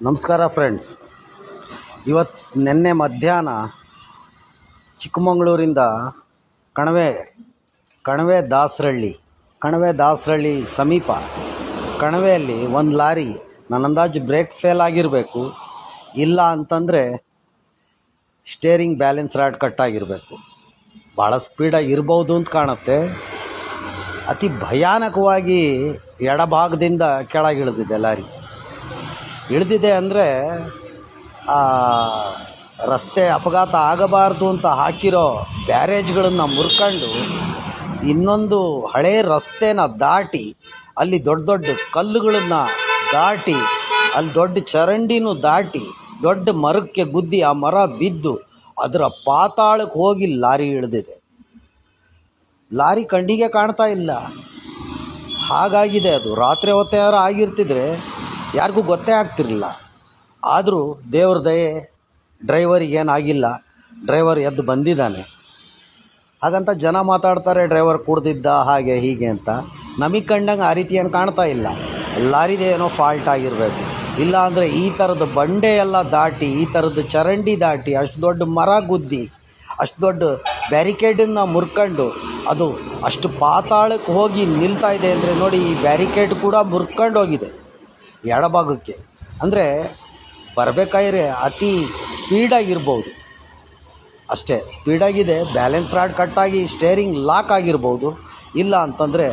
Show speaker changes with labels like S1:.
S1: ನಮಸ್ಕಾರ ಫ್ರೆಂಡ್ಸ್. ನಿನ್ನೆ ಮಧ್ಯಾಹ್ನ ಚಿಕ್ಕಮಗಳೂರಿಂದ ಕಣವೆ ದಾಸರಳ್ಳಿ ಸಮೀಪ ಕಣವೆಯಲ್ಲಿ ಒಂದು ಲಾರಿ ನನ್ನ ಅಂದಾಜು ಬ್ರೇಕ್ ಫೇಲ್ ಆಗಿರಬೇಕು, ಇಲ್ಲ ಅಂತಂದರೆ ಸ್ಟೇರಿಂಗ್ ಬ್ಯಾಲೆನ್ಸ್ ರಾಡ್ ಕಟ್ಟಾಗಿರಬೇಕು. ಭಾಳ ಸ್ಪೀಡಾಗಿ ಇರ್ಬೋದು ಅಂತ ಕಾಣುತ್ತೆ. ಅತಿ ಭಯಾನಕವಾಗಿ ಎಡಭಾಗದಿಂದ ಕೆಳಗಿಳಿದಿದೆ ಲಾರಿ. ಇಳಿದಿದೆ ಅಂದರೆ ರಸ್ತೆ ಅಪಘಾತ ಆಗಬಾರ್ದು ಅಂತ ಹಾಕಿರೋ ಬ್ಯಾರೇಜ್ಗಳನ್ನು ಮುರ್ಕೊಂಡು ಇನ್ನೊಂದು ಹಳೇ ರಸ್ತೆನ ದಾಟಿ ಅಲ್ಲಿ ದೊಡ್ಡ ದೊಡ್ಡ ಕಲ್ಲುಗಳನ್ನು ದಾಟಿ ಅಲ್ಲಿ ದೊಡ್ಡ ಚರಂಡಿನೂ ದಾಟಿ ದೊಡ್ಡ ಮರಕ್ಕೆ ಗುದ್ದಿ ಆ ಮರ ಬಿದ್ದು ಅದರ ಪಾತಾಳಕ್ಕೆ ಹೋಗಿ ಲಾರಿ ಇಳಿದಿದೆ. ಲಾರಿ ಕಣ್ಣಿಗೆ ಕಾಣ್ತಾ ಇಲ್ಲ, ಹಾಗಾಗಿದೆ ಅದು. ರಾತ್ರಿ ಹೊತ್ತಾರು ಆಗಿರ್ತಿದ್ರೆ ಯಾರಿಗೂ ಗೊತ್ತೇ ಆಗ್ತಿರಲಿಲ್ಲ. ಆದರೂ ದೇವ್ರ ದಯೆ, ಡ್ರೈವರಿಗೇನಾಗಿಲ್ಲ, ಡ್ರೈವರ್ ಎದ್ದು ಬಂದಿದ್ದಾನೆ. ಹಾಗಂತ ಜನ ಮಾತಾಡ್ತಾರೆ ಡ್ರೈವರ್ ಕುಡ್ದಿದ್ದ ಹಾಗೆ ಹೀಗೆ ಅಂತ. ನಮಗೆ ಕಂಡಂಗೆ ಆ ರೀತಿ ಏನು ಕಾಣ್ತಾ ಇಲ್ಲ. ಲಾರಿದೇ ಏನೋ ಫಾಲ್ಟ್ ಆಗಿರಬೇಕು, ಇಲ್ಲ ಅಂದರೆ ಈ ಥರದ ಬಂಡೆ ಎಲ್ಲ ದಾಟಿ, ಈ ಥರದ್ದು ಚರಂಡಿ ದಾಟಿ, ಅಷ್ಟು ದೊಡ್ಡ ಮರ ಗುದ್ದಿ, ಅಷ್ಟು ದೊಡ್ಡ ಬ್ಯಾರಿಕೇಡನ್ನು ಮುರ್ಕೊಂಡು ಅದು ಅಷ್ಟು ಪಾತಾಳಕ್ಕೆ ಹೋಗಿ ನಿಲ್ತಾ ಇದೆ ಅಂದರೆ ನೋಡಿ, ಈ ಬ್ಯಾರಿಕೇಡ್ ಕೂಡ ಮುರ್ಕೊಂಡು ಹೋಗಿದೆ ಎಡಭಾಗಕ್ಕೆ. ಅಂದರೆ ಬರಬೇಕಾದ್ರೆ ಅತಿ ಸ್ಪೀಡಾಗಿರ್ಬೋದು, ಅಷ್ಟೇ ಸ್ಪೀಡಾಗಿದೆ. ಬ್ಯಾಲೆನ್ಸ್ ರಾಡ್ ಕಟ್ಟಾಗಿ ಸ್ಟೇರಿಂಗ್ ಲಾಕ್ ಆಗಿರ್ಬೋದು, ಇಲ್ಲ ಅಂತಂದರೆ